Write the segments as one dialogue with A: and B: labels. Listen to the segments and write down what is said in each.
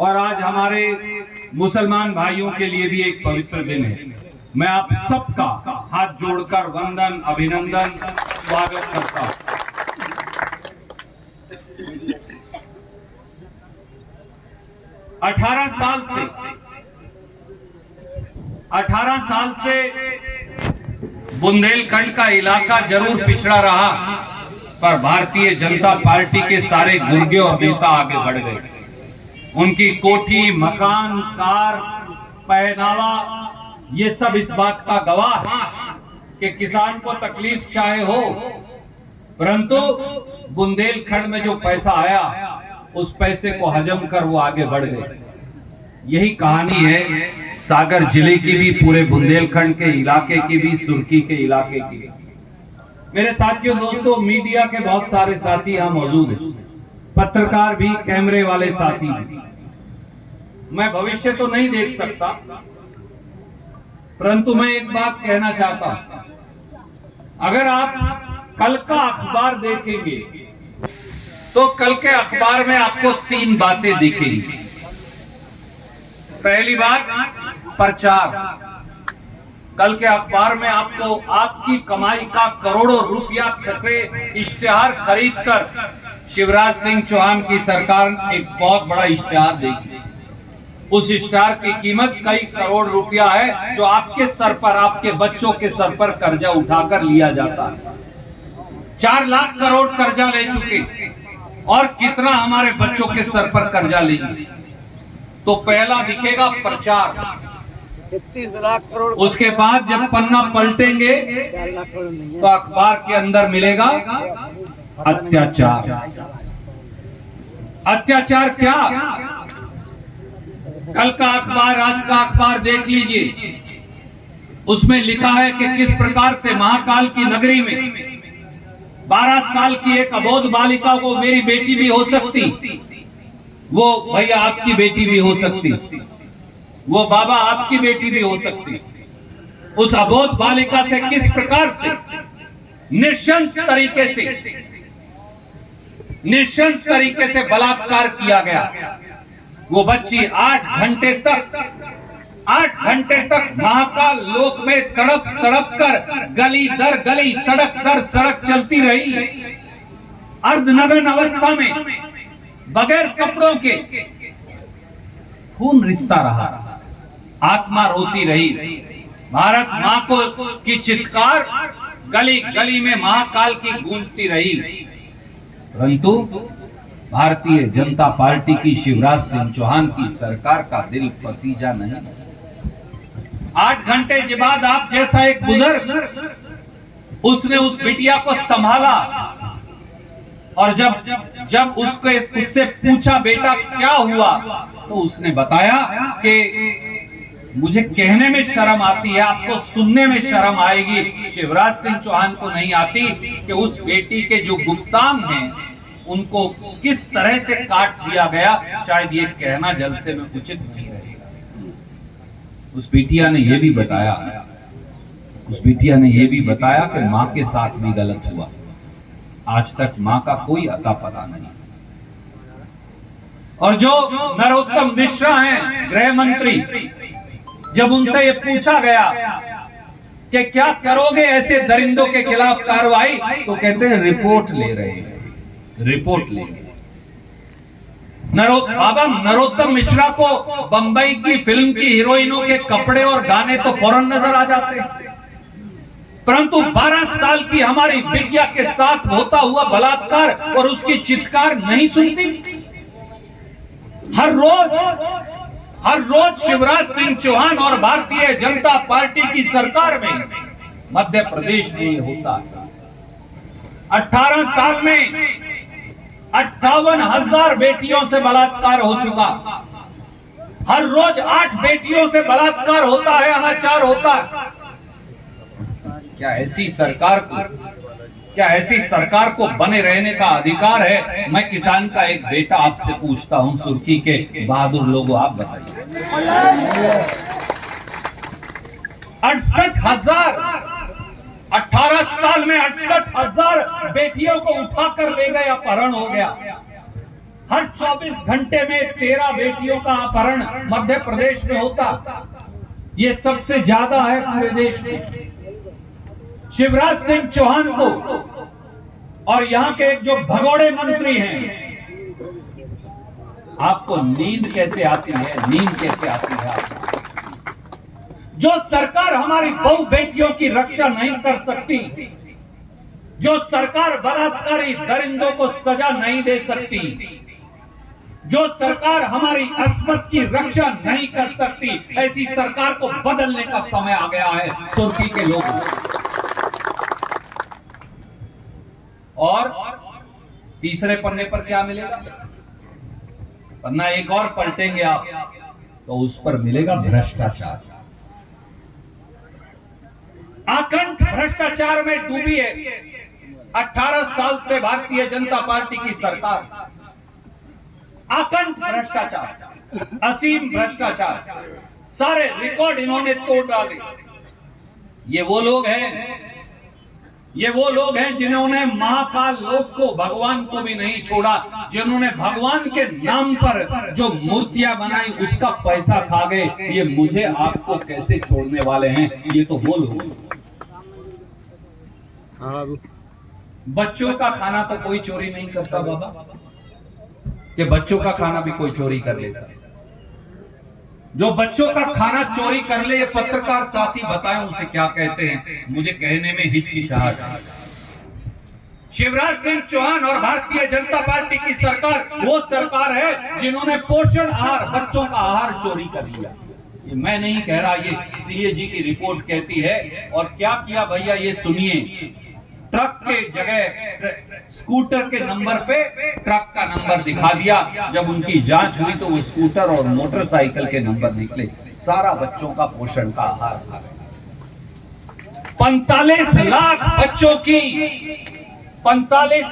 A: और आज हमारे मुसलमान भाइयों के लिए भी एक पवित्र दिन है। मैं आप सबका हाथ जोड़कर वंदन, अभिनंदन, स्वागत करता हूं। अठारह साल से बुंदेलखंड का इलाका जरूर पिछड़ा रहा, पर भारतीय जनता पार्टी के सारे गुर्गे और नेता आगे बढ़ गए। उनकी कोठी, मकान, कार, पहनावा, ये सब इस बात का गवाह कि किसान को तकलीफ चाहे हो, परंतु बुंदेलखंड में जो पैसा आया उस पैसे को हजम कर वो आगे बढ़ गए। यही कहानी है सागर जिले की भी, पूरे बुंदेलखंड के इलाके की भी, सुर्खी के इलाके की। मेरे साथियों, दोस्तों, मीडिया के बहुत सारे साथी यहाँ मौजूद हैं, पत्रकार भी, कैमरे वाले साथी भी। मैं भविष्य तो नहीं देख सकता, परंतु मैं एक बात कहना चाहता हूं। अगर आप कल का अखबार देखेंगे तो कल के अखबार में आपको 3 बातें दिखेंगी। पहली बात, प्रचार। कल के अखबार में आपको आपकी कमाई का करोड़ों रुपया से इश्तेहार खरीदकर शिवराज सिंह चौहान की सरकार एक बहुत बड़ा इश्तेहार देगी। उस इश्तेहार की कीमत कई करोड़ रुपया है, जो आपके सर पर, आपके बच्चों के सर पर कर्जा उठाकर लिया जाता है। 4 लाख करोड़ कर्जा ले चुके, और कितना हमारे बच्चों के सर पर कर्जा लेंगे। तो पहला दिखेगा प्रचार,
B: 33 लाख करोड़।
A: उसके बाद जब पन्ना पलटेंगे तो अखबार के अंदर मिलेगा अत्याचार। अत्याचार क्या? कल का अखबार, आज का अखबार देख लीजिए, उसमें लिखा है कि किस प्रकार से महाकाल की नगरी में 12 साल की एक अबोध बालिका को, मेरी बेटी भी हो सकती, वो भैया आपकी बेटी भी हो सकती, वो बाबा आपकी बेटी भी हो सकती, उस अबोध बालिका से किस प्रकार से निशंस तरीके से बलात्कार किया गया। वो बच्ची 8 घंटे तक महाकाल लोक में तड़प कर गली दर गली, सड़क दर सड़क चलती रही। अर्धनग्न अवस्था में, बगैर कपड़ों के, खून रिसता रहा, आत्मा रोती रही। भारत मां की चित्कार गली गली में महाकाल की गूंजती रही, परंतु भारतीय जनता पार्टी की, शिवराज सिंह चौहान की सरकार का दिल पसीजा नहीं। 8 घंटे के बाद आप जैसा एक बुजुर्ग, उसने उस बिटिया को संभाला, और जब उससे पूछा बेटा क्या हुआ, तो उसने बताया कि मुझे कहने में शर्म आती है, आपको सुनने में शर्म आएगी। शिवराज सिंह चौहान को नहीं आती कि उस बेटी के जो गुप्तांग हैं उनको किस तरह से काट दिया गया। शायद ये कहना जलसे में उचित नहीं रहेगा। उस बिटिया ने यह भी बताया कि मां के साथ भी गलत हुआ। आज तक मां का कोई अता पता नहीं। और जो नरोत्तम मिश्रा हैं, गृह मंत्री, जब उनसे ये पूछा गया कि क्या करोगे ऐसे दरिंदों के खिलाफ कार्रवाई, तो कहते हैं रिपोर्ट ले रहे हैं, रिपोर्ट लेंगे। बाबा नरोत्तम मिश्रा को बंबई की फिल्म की हीरोइनों के कपड़े और गाने तो फौरन नजर आ जाते हैं, परंतु 12 साल की हमारी बिटिया के साथ होता हुआ बलात्कार और उसकी चित्कार नहीं सुनती। हर रोज शिवराज सिंह चौहान और भारतीय जनता पार्टी की सरकार में, मध्य प्रदेश में ये होता है। 18 साल में 58,000 बेटियों से बलात्कार हो चुका। हर रोज 8 बेटियों से बलात्कार होता है, अनाचार होता है। क्या ऐसी सरकार को बने रहने का अधिकार है? मैं किसान का एक बेटा आपसे पूछता हूं, सुर्खी के बहादुर लोगों, आप बताइए। 68,000, 18 साल में 68,000 बेटियों को उठाकर ले गए, अपहरण हो गया। हर 24 घंटे में 13 बेटियों का अपहरण मध्य प्रदेश में होता, ये सबसे ज्यादा है पूरे देश में। शिवराज सिंह चौहान को और यहाँ के एक जो भगोड़े मंत्री हैं, आपको नींद कैसे आती है? नींद कैसे आती है आपको? जो सरकार हमारी बहु बेटियों की रक्षा नहीं कर सकती, जो सरकार बलात्कारी दरिंदों को सजा नहीं दे सकती, जो सरकार हमारी अस्मत की रक्षा नहीं कर सकती, ऐसी सरकार को बदलने का समय आ गया है तुर्की के लोगों। और तीसरे पन्ने पर क्या मिलेगा? पन्ना एक और पलटेंगे आप तो उस पर मिलेगा भ्रष्टाचार। आकंठ भ्रष्टाचार में डूबी है 18 साल से भारतीय जनता पार्टी की सरकार। आकंठ भ्रष्टाचार, असीम भ्रष्टाचार, सारे रिकॉर्ड इन्होंने तोड़ डाले। ये वो लोग हैं जिन्होंने महाकाल लोक को, भगवान को भी नहीं छोड़ा, जिन्होंने भगवान के नाम पर जो मूर्तियां बनाई उसका पैसा खा गए। ये मुझे आपको कैसे छोड़ने वाले हैं? ये तो वो लोग। बच्चों का खाना तो कोई चोरी नहीं करता बाबा, कि बच्चों का खाना भी कोई चोरी कर लेता। जो बच्चों का खाना चोरी कर ले, ये पत्रकार साथी बताएं उसे क्या कहते हैं, मुझे कहने में हिचकिचाहट है। शिवराज सिंह चौहान और भारतीय जनता पार्टी की सरकार वो सरकार है जिन्होंने पोषण आहार, बच्चों का आहार चोरी कर लिया। ये मैं नहीं कह रहा, ये सीएजी की रिपोर्ट कहती है। और क्या किया भैया, ये सुनिए। ट्रक के जगह स्कूटर के नंबर पे ट्रक का नंबर दिखा दिया। जब उनकी जांच हुई तो वो स्कूटर और मोटरसाइकिल के नंबर निकले। सारा बच्चों का पोषण का आहार खा गए। 45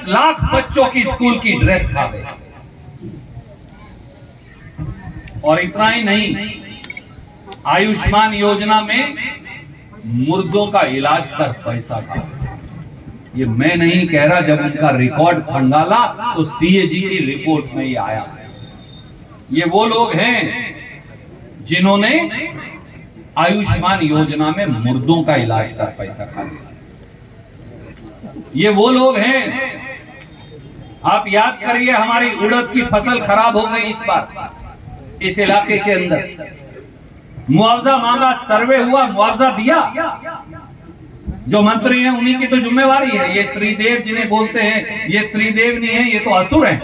A: लाख बच्चों की स्कूल की ड्रेस खा गए। और इतना ही नहीं, आयुष्मान योजना में मुर्दों का इलाज कर पैसा खा गए। ये मैं नहीं कह रहा, जब उनका रिकॉर्ड खंगाला तो सीएजी की रिपोर्ट में ये आया। ये वो लोग हैं जिन्होंने आयुष्मान योजना में मुर्दों का इलाज कर पैसा खा लिया। ये वो लोग हैं, आप याद करिए, हमारी उड़द की फसल खराब हो गई इस बार इस इलाके के अंदर। मुआवजा मांगा, सर्वे हुआ, मुआवजा दिया। जो मंत्री हैं उन्हीं की तो जिम्मेवारी है। ये त्रिदेव जिन्हें बोलते हैं, ये त्रिदेव नहीं है, ये तो असुर हैं।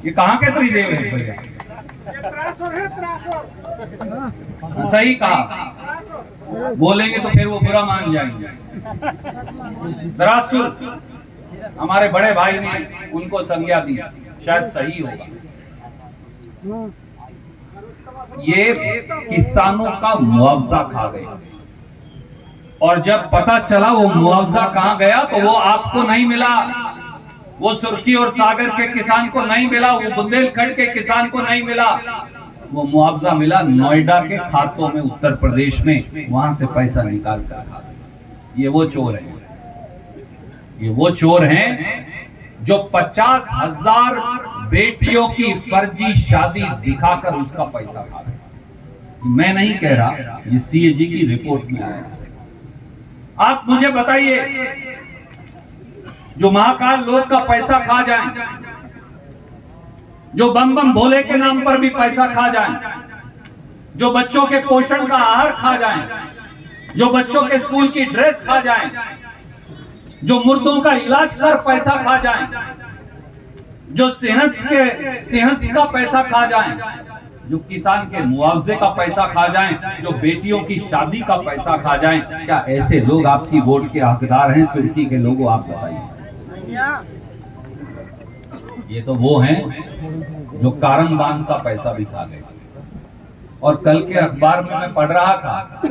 A: ये कहां के त्रिदेव हैं भैया? सही कहा, बोलेंगे तो फिर वो बुरा मान जाएंगे। त्रासुर हमारे बड़े भाई ने उनको संज्ञा दी, शायद सही होगा। ये किसानों का मुआवजा खा गए, और जब पता चला वो मुआवजा कहां गया तो वो आपको नहीं मिला, वो सुर्खी और सागर के किसान को नहीं मिला, वो बुंदेलखंड के किसान को नहीं मिला। वो मुआवजा मिला नोएडा के खातों में, उत्तर प्रदेश में, वहां से पैसा निकाल कर खा गए। ये वो चोर हैं, ये वो चोर हैं जो 50,000 बेटियों की फर्जी शादी दिखाकर उसका पैसा खा गए। मैं नहीं कह रहा, ये सीएजी की रिपोर्ट में आया। आप मुझे बताइए, जो महाकाल लोक का पैसा खा जाए, जो बम बम भोले के नाम पर भी पैसा खा जाए, जो बच्चों के पोषण का आहार खा जाए, जो बच्चों के स्कूल की ड्रेस खा जाए, जो मुर्दों का इलाज कर पैसा खा जाए, जो सेहत का पैसा खा जाए, जो किसान के मुआवजे का पैसा खा जाएं, जो बेटियों की शादी का पैसा खा जाएं, क्या ऐसे लोग आपकी वोट के हकदार हैं? सुर्खी के लोगों, आप बताइए। ये तो वो हैं जो कारण बांध का पैसा भी खा गए। और कल के अखबार में मैं पढ़ रहा था,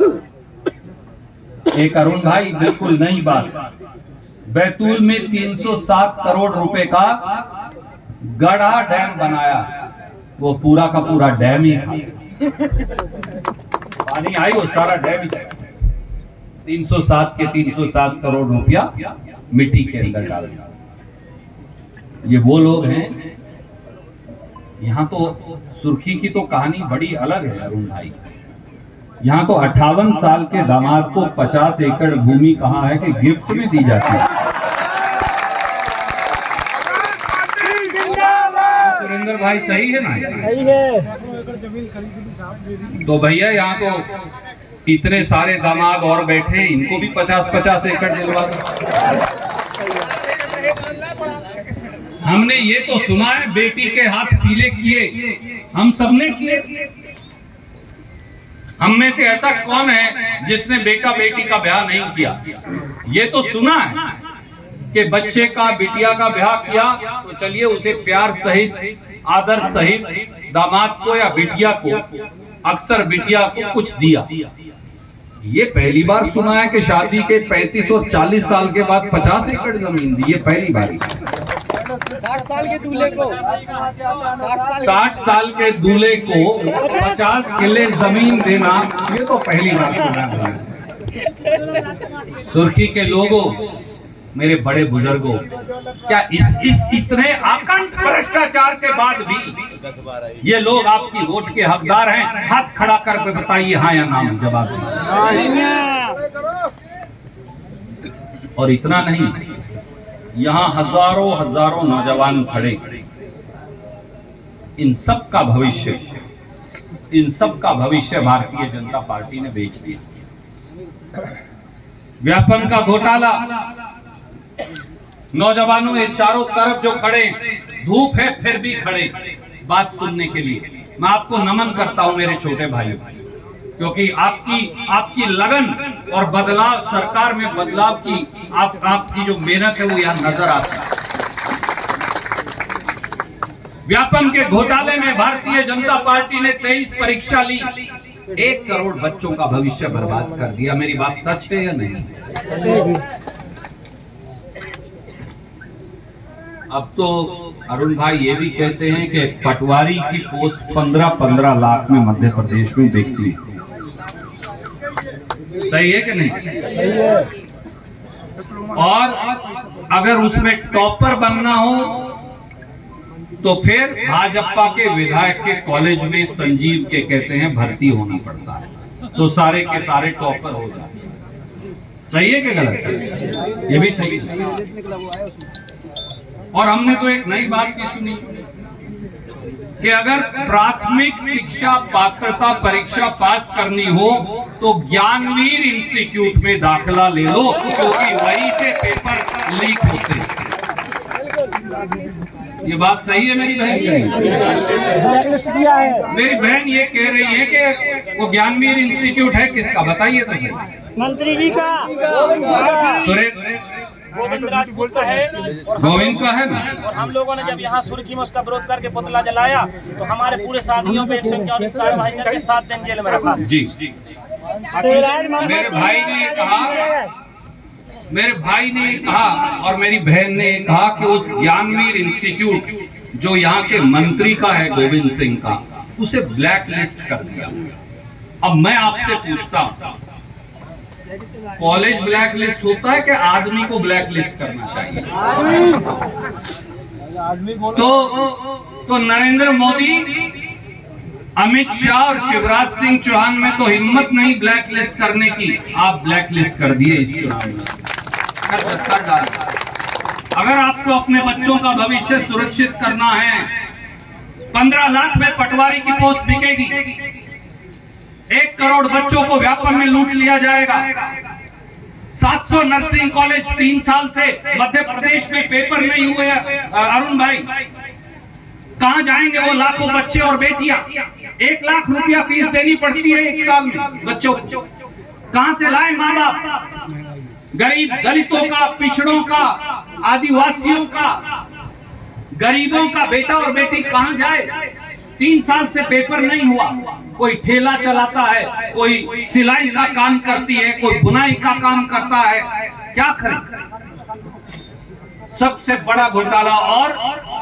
A: एक अरुण भाई, बिल्कुल नई बात, बैतूल में 307 करोड़ रुपए का गढ़ा डैम बनाया। वो पूरा का पूरा डैम ही था, पानी आई वो सारा डैम ही था। 307 के 307 करोड़ रुपया मिट्टी के अंदर डाल दिया। ये वो लोग हैं यहाँ तो सुर्खी की तो कहानी बड़ी अलग है अरुण भाई। यहाँ तो 58 साल के दामाद को 50 एकड़ भूमि कहाँ है कि गिफ्ट में दी जाती है। सुरेंद्र भाई सही है ना?
B: सही है।
A: तो भैया यहाँ तो इतने सारे दामाद और बैठे हैं, इनको भी 50-50 एकड़ दिलवा दो। हमने ये तो सुना है बेटी के हाथ पीले किए, हम सबने किए। हम में से ऐसा कौन है जिसने बेटा बेटी का ब्याह नहीं किया? ये तो सुना है कि बच्चे का बिटिया का ब्याह किया तो चलिए उसे प्यार सहित आदर सहित दामाद को या बिटिया को, अक्सर बिटिया को कुछ दिया। ये पहली बार सुना है कि शादी के 35 और 40 साल के बाद 50 एकड़ जमीन दी। ये पहली बार।
B: 60 साल के दूल्हे को
A: 60 साल के दूल्हे को 50 किले जमीन देना, ये तो पहली बार सुना है। सुर्खी के लोगों, मेरे बड़े बुजुर्गों, क्या इस इतने आकंठ भ्रष्टाचार के बाद भी ये लोग आपकी वोट के हकदार हैं? हाथ खड़ा करके बताइए हाँ या ना, जवाब दीजिए। और इतना नहीं, यहाँ हजारों हजारों नौजवान खड़े, इन सब का भविष्य भारतीय जनता पार्टी ने बेच दिया। व्यापम का घोटाला, नौजवानों ये चारों तरफ जो खड़े, धूप है फिर भी खड़े बात सुनने के लिए। मैं आपको नमन करता हूं मेरे छोटे भाइयों, क्योंकि आपकी लगन और बदलाव, सरकार में बदलाव की आपकी जो मेहनत है वो यहाँ नजर आती है। व्यापम के घोटाले में भारतीय जनता पार्टी ने 23 परीक्षा ली, 1 करोड़ बच्चों का भविष्य बर्बाद कर दिया। मेरी बात सच है या नहीं? अब तो अरुण भाई ये भी कहते हैं कि पटवारी की पोस्ट 15-15 लाख में मध्य प्रदेश में बिकती है। सही है कि नहीं?
B: सही है।
A: और अगर उसमें टॉपर बनना हो तो फिर भाजपा के विधायक के कॉलेज में संजीव के कहते हैं भर्ती होना पड़ता है, तो सारे के सारे टॉपर हो जाते हैं। सही है कि गलत? ये भी सही है। और हमने तो एक नई बात की सुनी कि अगर प्राथमिक शिक्षा पात्रता परीक्षा पास करनी हो तो ज्ञानवीर इंस्टीट्यूट में दाखिला ले लो, क्योंकि वहीं से पेपर लीक होते हैं। ये बात सही है मेरी बहन? मेरी बहन ये कह रही है कि वो ज्ञानवीर इंस्टीट्यूट है किसका, बताइए तो सही।
B: मंत्री जी का,
C: गोविंद राजपूत का है।
A: गोविंद का है ना?
C: और हम लोगों ने जब यहाँ सुर्खी में उसका विरोध करके पुतला जलाया तो हमारे पूरे साथियों पे 141 कार्रवाई करके 7 दिन जेल में रखा।
A: जी। मेरे भाई ने कहा और मेरी बहन ने कहा कि उस ज्ञानवीर इंस्टीट्यूट जो यहाँ के मंत्री का है गोविंद सिंह का, उसे ब्लैक लिस्ट कर दिया। अब मैं आपसे पूछता हूँ, कॉलेज ब्लैक लिस्ट होता है कि आदमी को ब्लैक लिस्ट करना चाहिए? तो नरेंद्र मोदी, अमित शाह और शिवराज सिंह चौहान में तो हिम्मत नहीं ब्लैक लिस्ट करने की, आप ब्लैक लिस्ट कर दिए इस चुनाव में। अगर आपको अपने बच्चों का भविष्य सुरक्षित करना है, 15 लाख में पटवारी की पोस्ट बिकेगी, 1 करोड़ बच्चों को व्यापम में लूट लिया जाएगा, 700 नर्सिंग कॉलेज 3 साल से मध्य प्रदेश में पेपर नहीं हुए। अरुण भाई, कहां जाएंगे वो लाखों बच्चे और बेटियां? 1 लाख रुपया फीस देनी पड़ती है 1 साल में बच्चों को। कहां से लाए माँ बाप? गरीब दलितों का, पिछड़ों का, आदिवासियों का, गरीबों का बेटा और बेटी कहां जाए? 3 साल से पेपर नहीं हुआ। कोई ठेला चलाता है, कोई सिलाई का काम करती है, कोई बुनाई का काम करता है, क्या करें? सबसे बड़ा घोटाला। और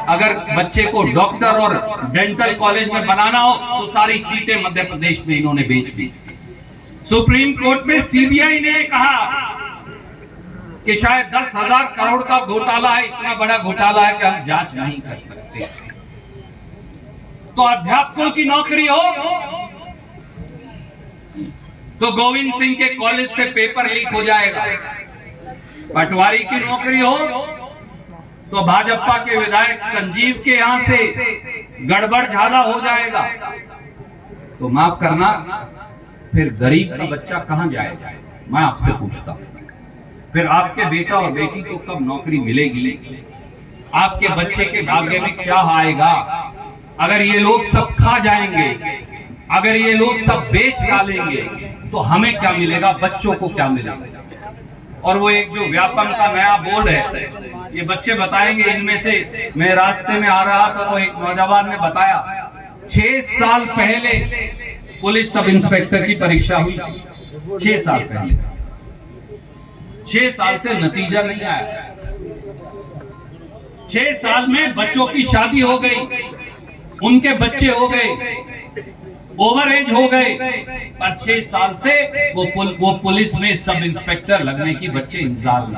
A: अगर बच्चे को डॉक्टर और डेंटल कॉलेज में बनाना हो तो सारी सीटें मध्य प्रदेश में इन्होंने बेच दी। सुप्रीम कोर्ट में सीबीआई ने कहा कि शायद 10,000 करोड़ का घोटाला है, इतना बड़ा घोटाला है कि हम जांच नहीं कर सकते। तो अध्यापकों की नौकरी हो तो गोविंद सिंह के कॉलेज से पेपर लीक हो जाएगा। पटवारी की नौकरी हो तो भाजपा के विधायक संजीव के यहां से गड़बड़ झाला हो जाएगा। तो माफ करना, फिर गरीब का बच्चा कहां जाएगा? मैं आपसे पूछता हूं, फिर आपके बेटा और बेटी को कब नौकरी मिलेगी? आपके बच्चे के भाग्य में क्या आएगा? अगर ये लोग सब खा जाएंगे, अगर ये लोग सब बेच डालेंगे, तो हमें क्या मिलेगा? बच्चों को क्या मिलेगा? और वो एक जो व्यापम का नया बोर्ड है, ये बच्चे बताएंगे। इनमें से मैं रास्ते में आ रहा था तो एक नौजवान ने बताया 6 साल पहले पुलिस सब इंस्पेक्टर की परीक्षा हुई। 6 साल पहले, 6 साल से नतीजा नहीं आया। 6 साल में बच्चों की शादी हो गई, उनके बच्चे हो गए, ओवर एज हो गए, पर 6 साल से वो पुलिस में सब इंस्पेक्टर लगने की बच्चे इंतजार में।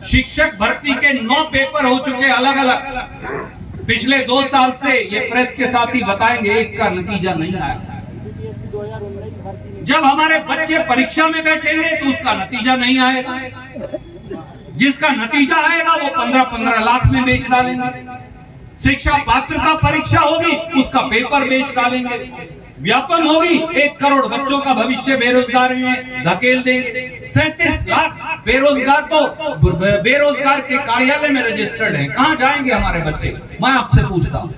A: शिक्षक भर्ती के 9 पेपर हो चुके अलग अलग। पिछले 2 साल से ये प्रेस के साथ ही बताएंगे, एक का नतीजा नहीं आया। जब हमारे बच्चे परीक्षा में बैठेंगे तो उसका नतीजा नहीं आएगा। जिसका नतीजा आएगा वो 15-15 लाख में बेच डालेंगे। शिक्षा पात्रता परीक्षा होगी, उसका पेपर बेच डालेंगे। व्यापम होगी, 1 करोड़ बच्चों का भविष्य बेरोजगारी में धकेल देंगे। 37 लाख बेरोजगार तो बेरोजगार के कार्यालय में रजिस्टर्ड हैं। कहां जाएंगे हमारे बच्चे? मैं आपसे पूछता हूं,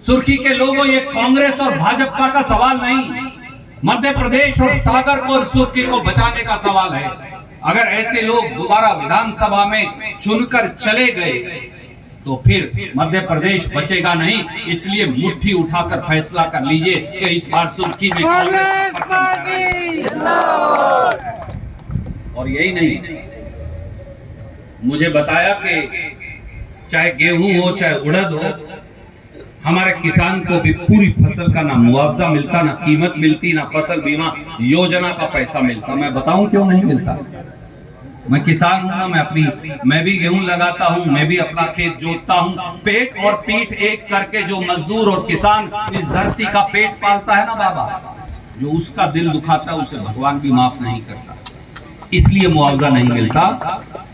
A: सुर्खी के लोगों, ये कांग्रेस और भाजपा का सवाल नहीं, मध्य प्रदेश और सागर को और सुर्खी को बचाने का सवाल है। अगर ऐसे लोग दोबारा विधानसभा में चुनकर चले गए तो फिर मध्य प्रदेश बचेगा नहीं। इसलिए मुट्ठी उठाकर फैसला कर लीजिए कि इस बार सुर्खी में कांग्रेस पार्टी। और यही नहीं, मुझे बताया कि चाहे गेहूं हो चाहे उड़द हो, हमारे किसान को भी पूरी फसल का ना मुआवजा मिलता, ना कीमत मिलती, ना फसल बीमा योजना का पैसा मिलता। मैं बताऊं क्यों नहीं मिलता? मैं किसान हूं ना, मैं भी गेहूं लगाता हूं, मैं भी अपना खेत जोतता हूं। पेट और पीठ एक करके जो मजदूर और किसान इस धरती का पेट पालता है ना बाबा, जो उसका दिल दुखाता है उसे भगवान भी माफ नहीं करता। इसलिए मुआवजा नहीं मिलता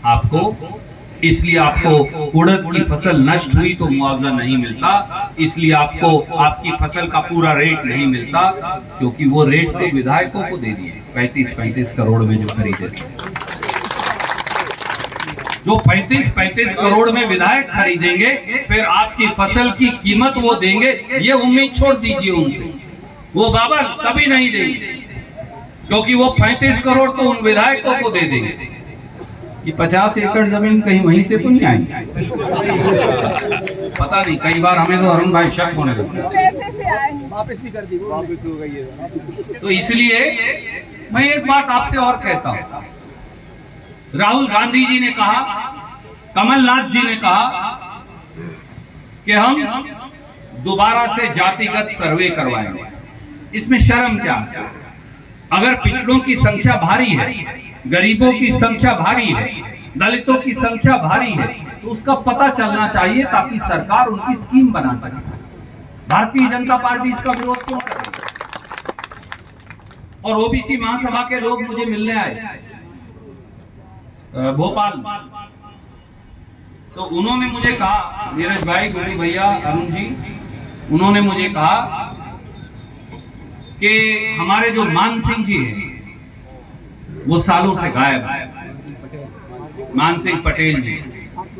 A: आपको, इसलिए आपको उड़द की फसल नष्ट हुई तो मुआवजा नहीं मिलता, इसलिए आपको आपकी फसल का पूरा रेट नहीं मिलता, क्योंकि वो रेट तो विधायकों को दे दिए 35-35 करोड़ में जो खरीदे थे। जो 35-35 करोड़ में विधायक खरीदेंगे, फिर आपकी फसल की कीमत वो देंगे, ये उम्मीद छोड़ दीजिए उनसे। वो बाबा कभी नहीं देंगे, क्योंकि वो 35 करोड़ तो उन विधायकों को दे देंगे। कि 50 एकड़ जमीन कहीं वहीं से तो नहीं आई? पता नहीं, कई बार हमें तो अरुण भाई शक होने लगता है।
B: वापस भी कर दी, वापस हो गई है।
A: तो इसलिए मैं एक बात आपसे और कहता हूं, राहुल गांधी जी ने कहा, कमलनाथ जी ने कहा कि हम दोबारा से जातिगत सर्वे करवाएंगे। इसमें शर्म क्या है? अगर पिछड़ों की संख्या भारी है, गरीबों की संख्या भारी है, दलितों की संख्या भारी है, तो उसका पता चलना चाहिए ताकि सरकार उनकी स्कीम बना सके। भारतीय जनता पार्टी इसका विरोध क्यों कर रही है? और ओबीसी महासभा के लोग मुझे मिलने आए भोपाल, तो उन्होंने मुझे कहा, नीरज भाई, गुरी भैया, अरुण जी, उन्होंने मुझे कहा कि हमारे जो मान सिंह जी हैं वो सालों से गायब है। मान सिंह पटेल जी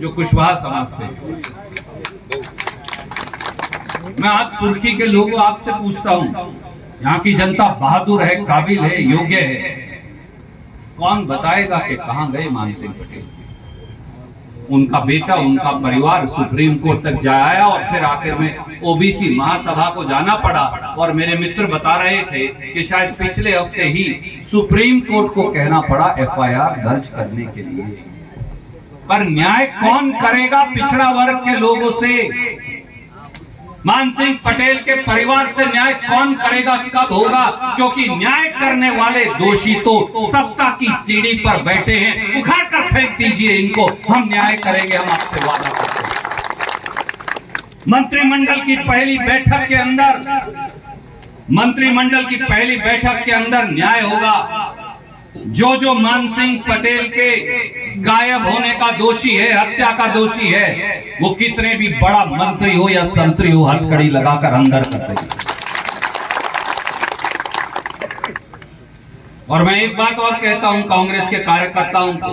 A: जो कुशवाहा समाज से। मैं आज सुर्खी के लोगों आपसे पूछता हूं, यहाँ की जनता बहादुर है, काबिल है, योग्य है, कौन बताएगा कि कहां गए मान सिंह पटेल? उनका बेटा, उनका परिवार सुप्रीम कोर्ट तक जाया और फिर आखिर में ओबीसी महासभा को जाना पड़ा। और मेरे मित्र बता रहे थे कि शायद पिछले हफ्ते ही सुप्रीम कोर्ट को कहना पड़ा एफआईआर दर्ज करने के लिए। पर न्याय कौन करेगा पिछड़ा वर्ग के लोगों से? मान सिंह पटेल के परिवार से न्याय कौन करेगा? कब होगा? क्योंकि न्याय करने वाले दोषी तो सत्ता की सीढ़ी पर बैठे हैं। उखाड़ कर फेंक दीजिए इनको, हम न्याय करेंगे, हम आपसे वादा करते हैं। मंत्रिमंडल की पहली बैठक के अंदर न्याय होगा। जो मानसिंह पटेल के गायब होने का दोषी है, हत्या का दोषी है, वो कितने भी बड़ा मंत्री हो या संतरी हो, हथकड़ी लगाकर अंदर कर देंगे। और मैं एक बात और कहता हूं कांग्रेस के कार्यकर्ताओं को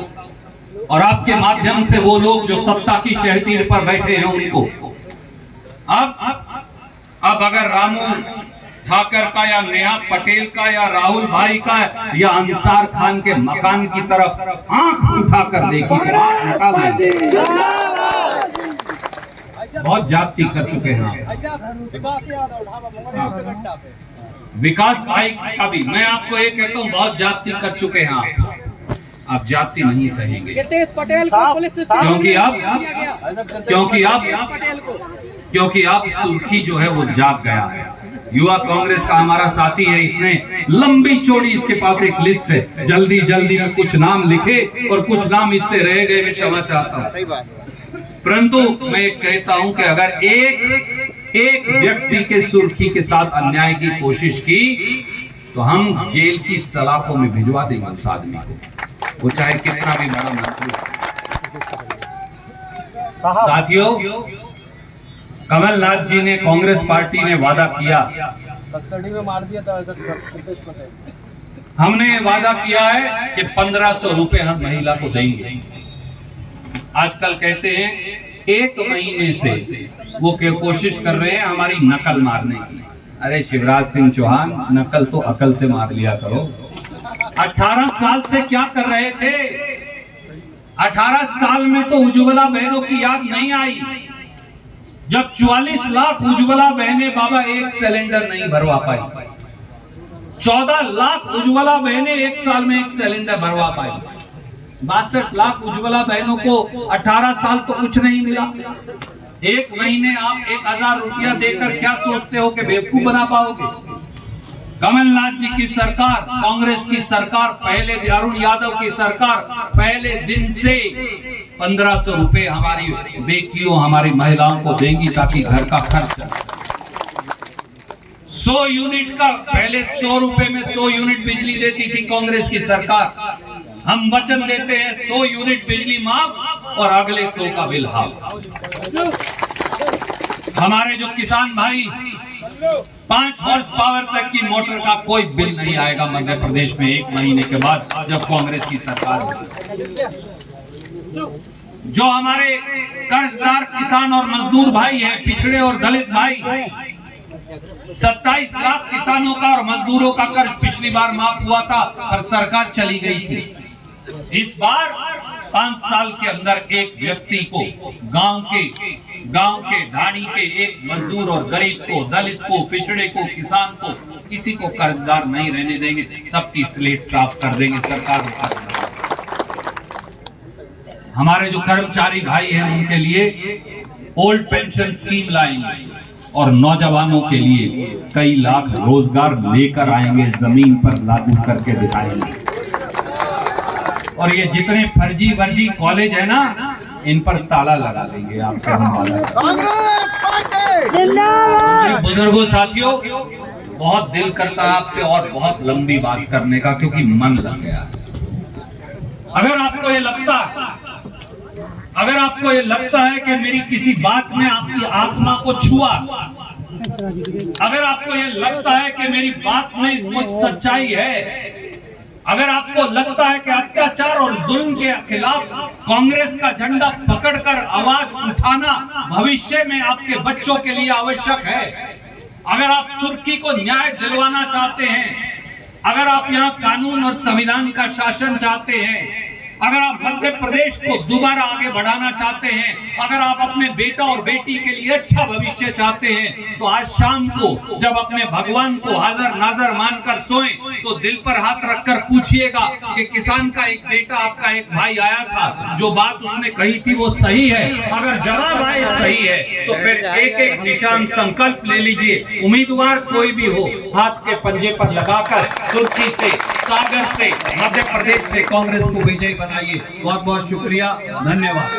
A: और आपके माध्यम से वो लोग जो सत्ता की शहतीर पर बैठे हैं उनको, अब अगर रामू ठाकर का या नेहा पटेल का या राहुल भाई का या अंसार खान के मकान की तरफ आंख उठाकर देखी, बहुत जाति कर चुके हैं। विकास भाई का भी मैं आपको ये कहता हूँ, बहुत जाति कर चुके हैं आप जाति नहीं सहेंगे।
B: गिरतेश पटेल को पुलिस स्टेशन
A: क्योंकि आप सुर्खी जो है वो जाग गया है। युवा कांग्रेस का हमारा साथी है, इसने लंबी चौड़ी इसके पास एक लिस्ट है, जल्दी में कुछ नाम लिखे और कुछ नाम इससे रह गए, मैं क्षमा चाहता हूँ।
B: सही बात।
A: परंतु मैं कहता हूं कि अगर एक व्यक्ति के सुर्खी के साथ अन्याय की कोशिश की तो हम जेल की सलाखों में भिजवा देंगे उस आदमी को, वो चाहे कितना भी बड़ा मंत्री। साथियों, कमलनाथ जी ने, कांग्रेस पार्टी ने वादा किया,
B: कस्टडी में मार दिया था गिरतेश पटेल।
A: हमने वादा किया है कि 1500 रुपए हम महिला को देंगे। आजकल कहते हैं 1 महीने से वो कोशिश कर रहे हैं हमारी नकल मारने की। अरे शिवराज सिंह चौहान, नकल तो अकल से मार लिया करो। 18 साल से क्या कर रहे थे? 18 साल में तो उज्ज्वला बहनों की याद नहीं आई। जब 44 लाख उज्ज्वला बहनें बाबा एक सिलेंडर नहीं भरवा पाई, 14 लाख उज्ज्वला बहनें एक साल में एक सिलेंडर भरवा पाई, 62 लाख उज्ज्वला बहनों को 18 साल तो कुछ नहीं मिला। 1 महीने आप 1000 रुपया देकर क्या सोचते हो कि बेवकूफ बना पाओगे? कमलनाथ जी की सरकार, कांग्रेस की सरकार, पहले अरुण यादव की सरकार पहले दिन से 1500 रुपए हमारी बेटियों, हमारी महिलाओं को देंगी ताकि घर का खर्च। 100 यूनिट का, पहले 100 रुपए में 100 यूनिट बिजली देती थी कांग्रेस की सरकार। हम वचन देते हैं 100 यूनिट बिजली माफ और अगले 100 का बिल हाफ। हमारे जो किसान भाई, 5 हॉर्स पावर तक की मोटर का कोई बिल नहीं आएगा मध्य प्रदेश में 1 महीने के बाद जब कांग्रेस की सरकार होगी। जो हमारे कर्जदार किसान और मजदूर भाई हैं, पिछड़े और दलित भाई, 27 लाख किसानों का और मजदूरों का कर्ज पिछली बार माफ हुआ था पर सरकार चली गई थी। इस बार 5 साल के अंदर एक व्यक्ति को, गांव के ढाणी के एक मजदूर और गरीब को, दलित को, पिछड़े को, किसान को, किसी को कर्जदार नहीं रहने देंगे। सबकी स्लेट साफ कर देंगे सरकार। हमारे जो कर्मचारी भाई हैं उनके लिए ओल्ड पेंशन स्कीम लाएंगे और नौजवानों के लिए कई लाख रोजगार लेकर आएंगे, जमीन पर लागू करके दिखाएंगे। और ये जितने फर्जी कॉलेज है ना, इन पर ताला लगा देंगे। आपसे हम बुजुर्गों, साथियों, बहुत दिल करता है आपसे और बहुत लंबी बात करने का, क्योंकि मन लग गया। अगर आपको ये लगता है कि मेरी किसी बात में आपकी आत्मा को छुआ, अगर आपको ये लगता है कि मेरी बात में कुछ सच्चाई है, अगर आपको लगता है कि अत्याचार और जुल्म के खिलाफ कांग्रेस का झंडा पकड़कर आवाज उठाना भविष्य में आपके बच्चों के लिए आवश्यक है, अगर आप सुर्खी को न्याय दिलवाना चाहते हैं, अगर आप यहाँ कानून और संविधान का शासन चाहते हैं, अगर आप मध्य प्रदेश को दोबारा आगे बढ़ाना चाहते हैं, अगर आप अपने बेटा और बेटी के लिए अच्छा भविष्य चाहते हैं, तो आज शाम को जब अपने भगवान को हाजिर नाजर मानकर सोएं तो दिल पर हाथ रखकर पूछिएगा कि किसान का एक बेटा, आपका एक भाई आया था, जो बात उसने कही थी वो सही है? अगर जवाब आए सही है तो फिर एक निशान संकल्प ले लीजिए। उम्मीदवार कोई भी हो, हाथ के पंजे पर लगाकर सुर्खी से, सागर से, मध्य प्रदेश से कांग्रेस को विजयी बनाइए। बहुत बहुत शुक्रिया, धन्यवाद।